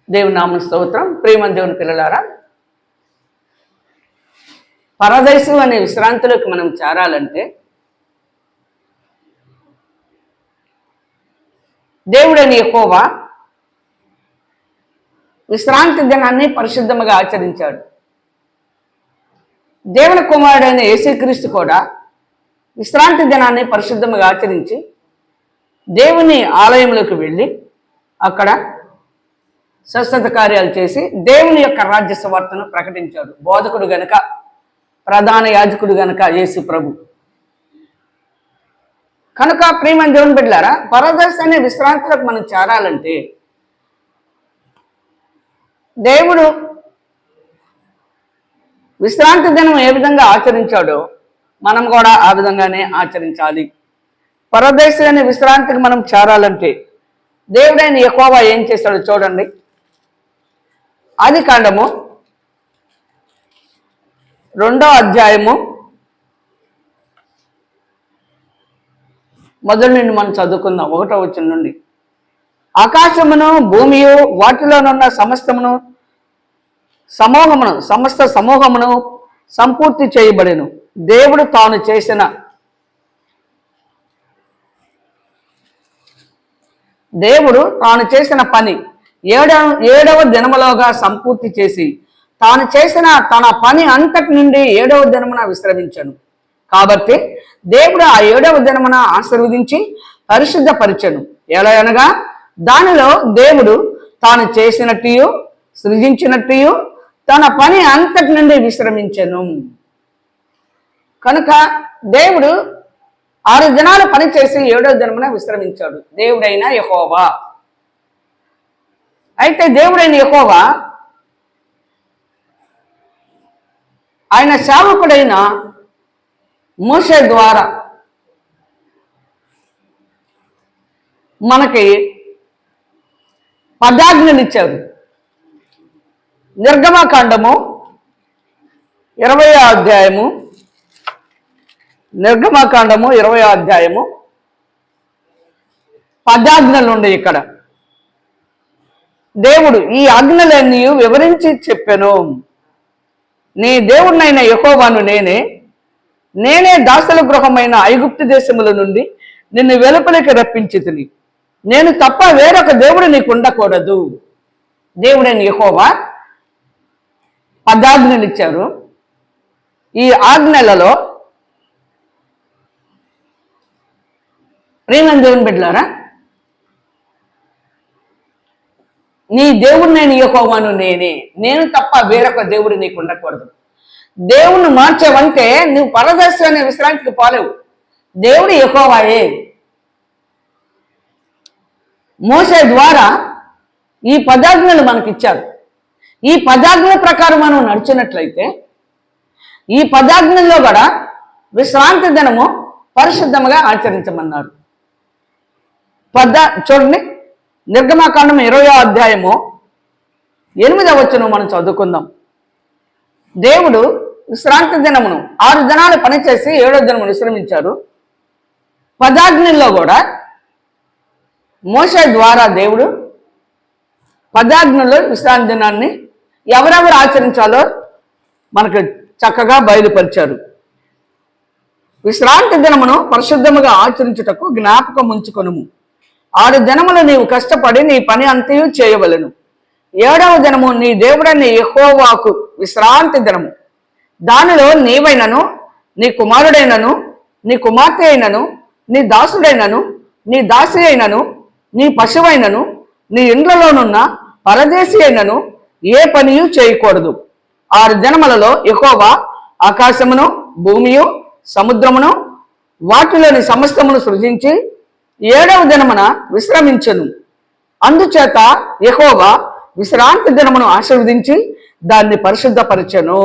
దేవుని నామ స్తోత్రం. ప్రేమ దేవుని పిల్లలారా, పరదేశం అనే విశ్రాంతిలోకి మనం చేరాలంటే దేవుడని యెహోవా విశ్రాంతి దినాన్ని పరిశుద్ధముగా ఆచరించాడు. దేవుని కుమారుడైన యేసుక్రీస్తు కూడా విశ్రాంతి దినాన్ని పరిశుద్ధముగా ఆచరించి దేవుని ఆలయంలోకి వెళ్ళి అక్కడ స్వస్థత కార్యాలు చేసి దేవుని యొక్క రాజ్య సువార్తను ప్రకటించాడు. బోధకుడు గనుక, ప్రధాన యాజకుడు గనుక యేసు ప్రభు. కనుక ప్రియమైన దేవుని బిడ్డలారా, పరదేశం అనే విశ్రాంతిలోకి మనం చేరాలంటే దేవుడు విశ్రాంతి దినం ఏ విధంగా ఆచరించాడో మనం కూడా ఆ విధంగానే ఆచరించాలి. పరదేశం అనే విశ్రాంతికి మనం చేరాలంటే దేవుడైన యెహోవా ఏం చేశాడో చూడండి. ఆదికాండము 2వ అధ్యాయము మొదటి నుండి మనం చదువుకుందాం. 1వ వచనం నుండి. ఆకాశమును భూమియు వాటిలోనున్న సమస్త సమూహమును సంపూర్తి చేయబడెను. దేవుడు తాను చేసిన పని ఏడవ దినములోగా సంపూర్తి చేసి తాను చేసిన తన పని అంతటి నుండి 7వ దినమున విశ్రమించను. కాబట్టి దేవుడు ఆ 7వ దినమున ఆశీర్వదించి పరిశుద్ధపరిచెను. ఎలా అనగా దానిలో దేవుడు తాను చేసినట్టు సృజించినట్టు తన పని అంతటి నుండి విశ్రమించెను. కనుక దేవుడు 6 దినాలు పని చేసి 7వ దినమున విశ్రమించాడు. దేవుడైన యెహోవా. అయితే దేవుడైన యెహోవా ఆయన సేవకుడైన మోషే ద్వారా మనకి పదాజ్ఞలు ఇచ్చారు. నిర్గమకాండము 20వ అధ్యాయము పదాజ్ఞలు ఉన్నాయి. ఇక్కడ దేవుడు ఈ ఆజ్ఞలన్నీ వివరించి చెప్పాను. నీ దేవుడినైన యెహోవాను నేనే దాసుల గృహమైన ఐగుప్తు దేశముల నుండి నిన్ను వెలుపలికి రప్పించితిని. నేను తప్ప వేరొక దేవుడు నీకు ఉండకూడదు. దేవుడైన యెహోవా పదాజ్ఞలు ఇచ్చారు. ఈ ఆజ్ఞలలో ప్రియమైన దేవుని బిడ్డలారా, నీ దేవుడినైన యెహోవాను నేను తప్ప వేరొక దేవుడు నీకు ఉండకూడదు. దేవుణ్ణి మార్చావంటే నువ్వు పరదేశం అనే విశ్రాంతికి పోలేవు. దేవుడు యెహోవాయే. మోషే ద్వారా ఈ పదాజ్ఞలు మనకిచ్చారు. ఈ పదాజ్ఞల ప్రకారం మనం నడిచినట్లయితే ఈ పదాజ్ఞల్లో కూడా విశ్రాంతి దినము పరిశుద్ధముగా ఆచరించమన్నారు. చూడండి, నిర్గమకాండం 20వ అధ్యాయము 8వ వచనం మనం చదువుకుందాం. దేవుడు విశ్రాంతి దినమును 6 దినాలు పనిచేసి 7వ దినమును విశ్రమించారు. పదాజ్ఞల్లో కూడా మోషే ద్వారా దేవుడు పదాజ్ఞల్లో విశ్రాంతి దినాన్ని ఎవరెవరు ఆచరించాలో మనకు చక్కగా బయలుపరిచారు. విశ్రాంతి దినమును పరిశుద్ధముగా ఆచరించుటకు జ్ఞాపకం ఉంచుకొనుము. 6 దినములు నీవు కష్టపడి నీ పని అంతయు చేయవలెను. 7వ దినము నీ దేవుడైన యెహోవాకు విశ్రాంతి దినము. దానిలో నీవైనను, నీ కుమారుడైనను, నీ కుమార్తె అయినను, నీ దాసుడైనను, నీ దాసి అయినను, నీ పశువైనను, నీ ఇండ్లలోనున్న పరదేశి అయినను ఏ పనియు చేయకూడదు. 6 దినములలో యెహోవా ఆకాశమును, భూమియు, సముద్రమును, వాటిలోని సమస్తమును సృజించి 7వ దినమున విశ్రమించెను. అందుచేత యెహోవా విశ్రాంతి దినమును ఆశీర్వదించి దాన్ని పరిశుద్ధపరచెను.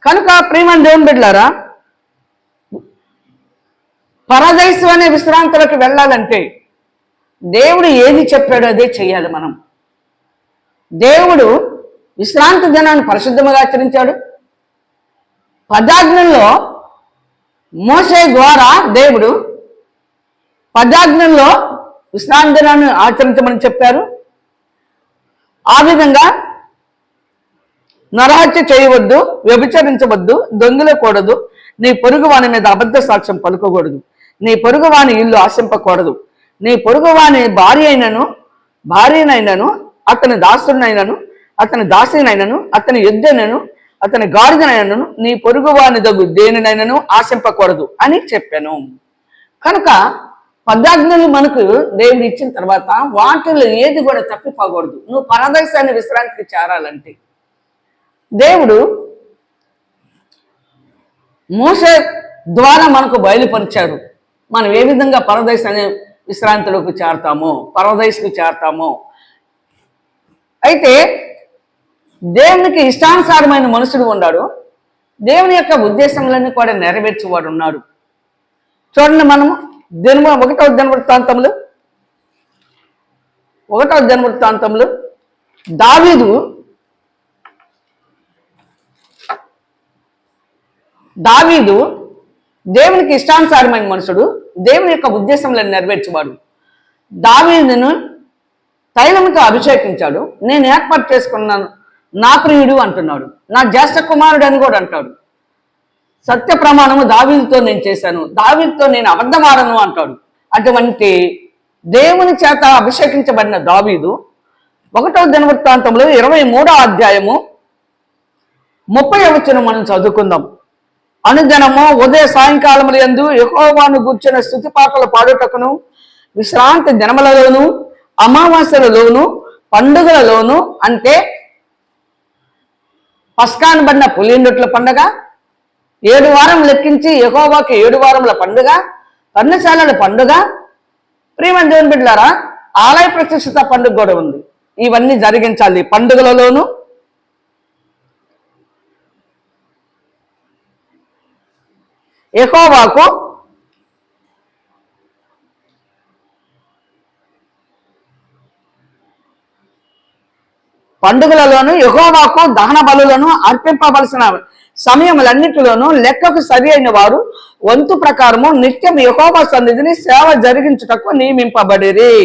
కనుక ప్రియమైన దేవుని బిడ్డలారా, పరదేశం అనే విశ్రాంతిలోకి వెళ్ళాలంటే దేవుడు ఏది చెప్పాడో అదే చేయాలి. మనం దేవుడు విశ్రాంతి దినాన్ని పరిశుద్ధంగా ఆచరించాడు. పదాజ్ఞల్లో మోషే ద్వారా దేవుడు పదాజ్ఞల్లో విశ్రాంతి దినాన్ని ఆచరించమని చెప్పారు. ఆ విధంగా నరహత్య చేయవద్దు, వ్యభిచరించవద్దు, దొంగిలకూడదు, నీ పొరుగువాని మీద అబద్ధ సాక్ష్యం పలుకకూడదు, నీ పొరుగువాని ఇల్లు ఆశింపకూడదు, నీ పొరుగువాని భార్యనైనను అతని దాసుడినైనను అతని దాసినైనను అతని ఎద్దెనను అతని గాడిదనైనను నీ పొరుగువాని దగ్గు దేనినైనను ఆశింపకూడదు అని చెప్పాను. కనుక 10 ఆజ్ఞలు మనకు దేవుడు ఇచ్చిన తర్వాత వాటిలో ఏది కూడా తప్పిపోకూడదు. నువ్వు పరదేశాన్ని విశ్రాంతికి చేరాలంటే దేవుడు మోషే ద్వారా మనకు బయలుపరిచారు మనం ఏ విధంగా పరదేశాన్ని విశ్రాంతిలోకి చేరతామో, పరదేశకు చేరతామో. అయితే దేవునికి ఇష్టానుసారమైన మనుషుడు ఉన్నాడు, దేవుని యొక్క ఉద్దేశములన్నీ కూడా నెరవేర్చేవాడు ఉన్నాడు. చూడండి, మనము 1వ దినవృత్తాంతములు దావీదు దేవునికి ఇష్టానుసారమైన మనుషుడు, దేవుని యొక్క ఉద్దేశంలో నెరవేర్చేవాడు. దావీదును తైలంతో అభిషేకించాడు. నేను ఏర్పాటు చేసుకున్నాను, నా ప్రియుడు అంటున్నాడు, నా జ్యేష్ఠ కుమారుడు అని కూడా అంటాడు. సత్య ప్రమాణము దావీదుతో నేను చేశాను, దావీదుతో నేను అబద్ధమాడను అంటాడు. అటువంటి దేవుని చేత అభిషేకించబడిన దావీదు 1వ దినవృత్తాంతంలో 23వ అధ్యాయము 30వ వచనం మనం చదువుకుందాం. అనుదినము ఉదయ సాయంకాలముల యందు యెహోవాను గూర్చిన స్తుతి పాటలు పాడుటకును, విశ్రాంతి దినములలోను, అమావాస్యలలోను, పండుగలలోను, అంటే పస్కాను బడిన పులిండొట్ల పండుగ, 7 వారం లెక్కించి యెహోవాకి 7 వారముల పండుగ, పర్ణశాలల పండుగ, ప్రియమైన దేవుని బిడ్డలారా ఆలయ ప్రతిష్ఠిత పండుగ కూడా ఉంది. ఇవన్నీ జరిగించాలి. పండుగలలోను, యెహోవాకు దహన బలులను అర్పింపవలసిన సమయములన్నిటిలోనూ లెక్కకు సరి అయిన వారు వంతు ప్రకారము నిత్యం యెహోవా సన్నిధిని సేవ జరిగించుటకు నియమింపబడిరి.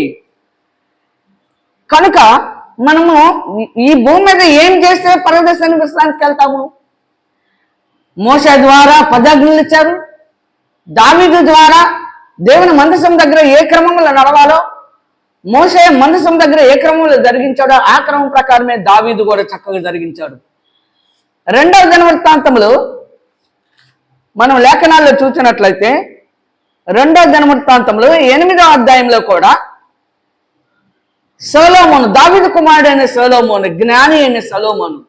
కనుక మనము ఈ భూమి మీద ఏం చేస్తే పరదేశానికి విశ్రాంతికి వెళ్తాము? మోషే ద్వారా 10 ఆజ్ఞలు ఇచ్చారు. దావీదు ద్వారా దేవుని మందసం దగ్గర ఏ క్రమంలో నడవాలో, మోషే మందసం దగ్గర ఏ క్రమంలో జరిగించాడో ఆ క్రమం ప్రకారమే దావీదు కూడా చక్కగా జరిగించాడు. 2వ దినవృత్తాంతములు మనం లేఖనాల్లో చూసినట్లయితే 2వ దినవృత్తాంతంలో 8వ అధ్యాయంలో కూడా సొలొమోను, దావీదు కుమారుడైన సొలొమోను, జ్ఞాని అయిన సొలొమోను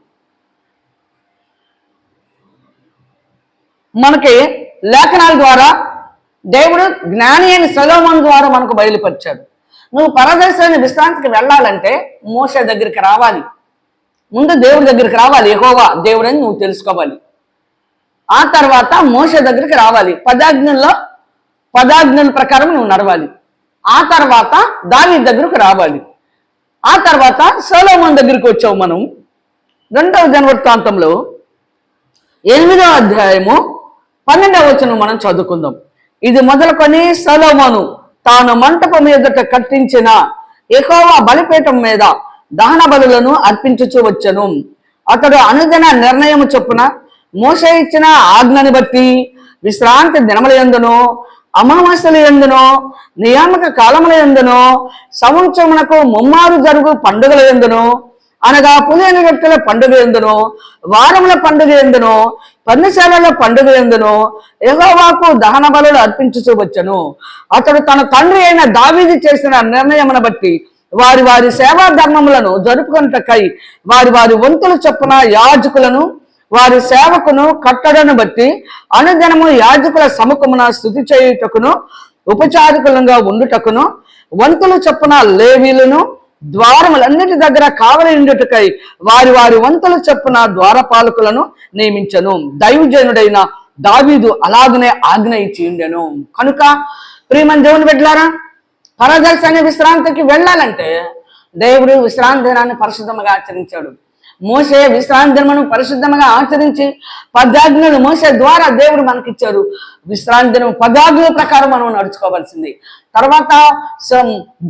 మనకి లేఖనాల ద్వారా దేవుడు జ్ఞాని అయిన సొలొమోను ద్వారా మనకు బయలుపరిచాడు. నువ్వు పరదేశాన్ని విశ్రాంతికి వెళ్ళాలంటే మోషే దగ్గరికి రావాలి. ముందు దేవుడి దగ్గరికి రావాలి, యెహోవా దేవుడని నువ్వు తెలుసుకోవాలి. ఆ తర్వాత మోషే దగ్గరికి రావాలి, 10 ఆజ్ఞల ప్రకారం నువ్వు నడవాలి. ఆ తర్వాత దావీదు దగ్గరకు రావాలి. ఆ తర్వాత సొలొమోను దగ్గరికి వచ్చావు. మనం 2వ దినవృత్తాంతంలో 8వ అధ్యాయము 12వ వచనం మనం చదువుకుందాం. ఇది మొదలుకొని సొలొమోను తాను మంటపం ఎదుట కట్టించిన యెహోవా బలిపీఠం మీద దహన బలులను అర్పించుచూ వచ్చెను. అతడు అనుదిన నిర్ణయము చొప్పున మోషే ఇచ్చిన ఆజ్ఞని బట్టి విశ్రాంతి దినముల యందును, అమావాస్యల యందును, నియామక కాలముల యందును, సంవత్సరమునకు ముమ్మారు జరుగు పండుగల యందును, అనగా పులియన వ్యక్తుల పండుగ యందును, వారముల పండుగ యందును, పర్ణశాలల పండుగ యందును యెహోవాకు దహన బలులు అర్పించుచూ వచ్చెను. అతడు తన తండ్రి అయిన దావీదు చేసిన నిర్ణయమును బట్టి వారి వారి సేవా ధర్మములను జరుపుకొనుటకై వారి వారి వంతుల చొప్పున యాజకులను వారి సేవకును కట్టడను బట్టి అనుదినము యాజకుల సముఖమున స్తుతి చేయుటకును ఉపచారకులంగా ఉండుటకును వంతుల చొప్పున లేవీలను ద్వారములన్నిటి దగ్గర కావలి ఉండుటకై వారి వారి వంతుల చొప్పున ద్వారపాలకులను నియమించను. దైవజనుడైన దావీదు అలాగనే ఆజ్ఞ ఇచ్చి ఉండెను. కనుక ప్రియమైన దేవుని బిడ్డలారా, పరదేశాన్ని విశ్రాంతికి వెళ్ళాలంటే దేవుడు విశ్రాంతి దినాన్ని పరిశుద్ధంగా ఆచరించాడు. మోషే విశ్రాంతి దినమును పరిశుద్ధంగా ఆచరించి 10 ఆజ్ఞలు మోషే ద్వారా దేవుడు మనకిచ్చారు. విశ్రాంతి దినం 10 ఆజ్ఞల ప్రకారం మనం నడుచుకోవాల్సింది. తర్వాత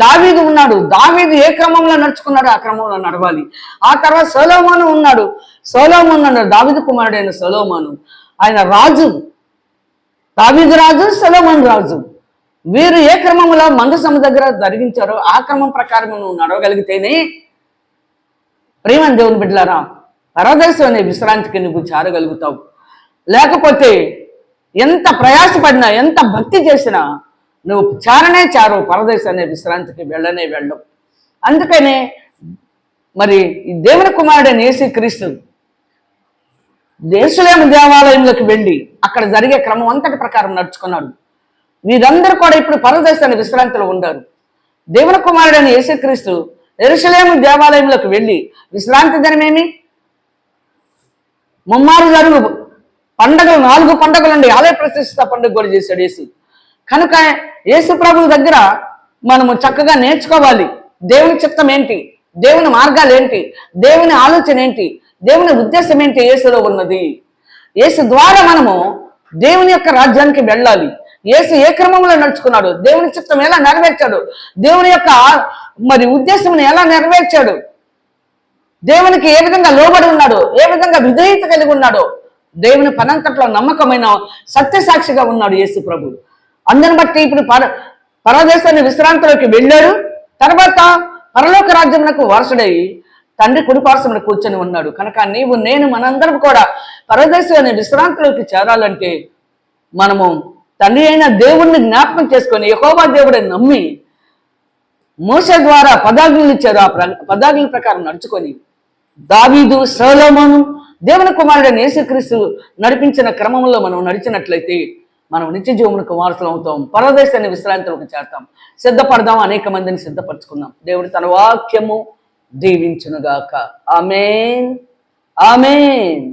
దావీదు ఉన్నాడు. దావీదు ఏ క్రమంలో నడుచుకున్నాడో ఆ క్రమంలో నడవాలి. ఆ తర్వాత సొలొమోను ఉన్నాడు. సొలొమోను దావీదు కుమారుడైన సొలొమోను, ఆయన రాజు. దావీదు రాజు, సొలొమోను రాజు. వీరు ఏ క్రమంలో మందసము దగ్గర జరిగించారో ఆ క్రమం ప్రకారం నువ్వు నడవగలిగితేనే ప్రియమైన దేవుని బిడ్డలారా, పరదేశం అనే విశ్రాంతికి నువ్వు చేరగలుగుతావు. లేకపోతే ఎంత ప్రయాసపడినా, ఎంత భక్తి చేసినా నువ్వు చారు పరదేశం అనే విశ్రాంతికి వెళ్ళవు. అందుకనే మరి ఈ దేవుని కుమారుడైన యేసుక్రీస్తు యెరూషలేము దేవాలయంలోకి వెళ్ళి అక్కడ జరిగే క్రమం అంతటి ప్రకారం నడుచుకున్నాడు. వీరందరూ కూడా ఇప్పుడు పరదేశాన్ని విశ్రాంతిలో ఉండారు. దేవుని కుమారుడైన యేసుక్రీస్తు యెరూషలేము దేవాలయంలోకి వెళ్ళి విశ్రాంతి దినమేమి ముమ్మారు జరుగు పండగలు, 4 పండుగలు ఉండి ఆలయ ప్రతిష్ఠ పండుగ కూడా చేశాడు యేసు. కనుక యేసు ప్రభు దగ్గర మనము చక్కగా నేర్చుకోవాలి. దేవుని చిత్తం ఏంటి, దేవుని మార్గాలు ఏంటి, దేవుని ఆలోచన ఏంటి, దేవుని ఉద్దేశం ఏంటి యేసులో ఉన్నది. యేసు ద్వారా మనము దేవుని యొక్క రాజ్యానికి వెళ్ళాలి. యేసు ఏ క్రమంలో నడుచుకున్నాడు, దేవుని చిత్తం ఎలా నెరవేర్చాడు, దేవుని యొక్క మరి ఉద్దేశం ఎలా నెరవేర్చాడు, దేవునికి ఏ విధంగా లోబడి ఉన్నాడో, ఏ విధంగా విధేయత కలిగి ఉన్నాడో, దేవుని పనంతట్లో నమ్మకమైన సత్యసాక్షిగా ఉన్నాడు యేసు ప్రభు. అందుని బట్టి ఇప్పుడు పరదేశాన్ని విశ్రాంతిలోకి వెళ్ళాడు. తర్వాత పరలోక రాజ్యమునకు వారసుడై తండ్రి కుడిపార్శ్వమున కూర్చొని ఉన్నాడు. కనుక నీవు నేను మనందరం కూడా పరదేశాన్ని విశ్రాంతిలోకి చేరాలంటే మనము తండ్రి అయిన దేవుణ్ణి జ్ఞాపకం చేసుకొని యెహోవా దేవుడిని నమ్మి మోషే ద్వారా పదాజ్ఞలు ఇచ్చారు. ఆ పదాజ్ఞల ప్రకారం నడుచుకొని దావీదు, సొలొమోను, దేవుని కుమారుడైన యేసుక్రీస్తు నడిపించిన క్రమంలో మనం నడిచినట్లయితే మనం నిత్య జీవమునకు వారసులం అవుతాం. పరదేశాన్ని విశ్రాంతిలోకి చేరతాం. సిద్ధపడదాం, అనేక మందిని సిద్ధపరచుకుందాం. దేవుడు తన వాక్యము దీవించునుగాక. ఆమేన్, ఆమేన్.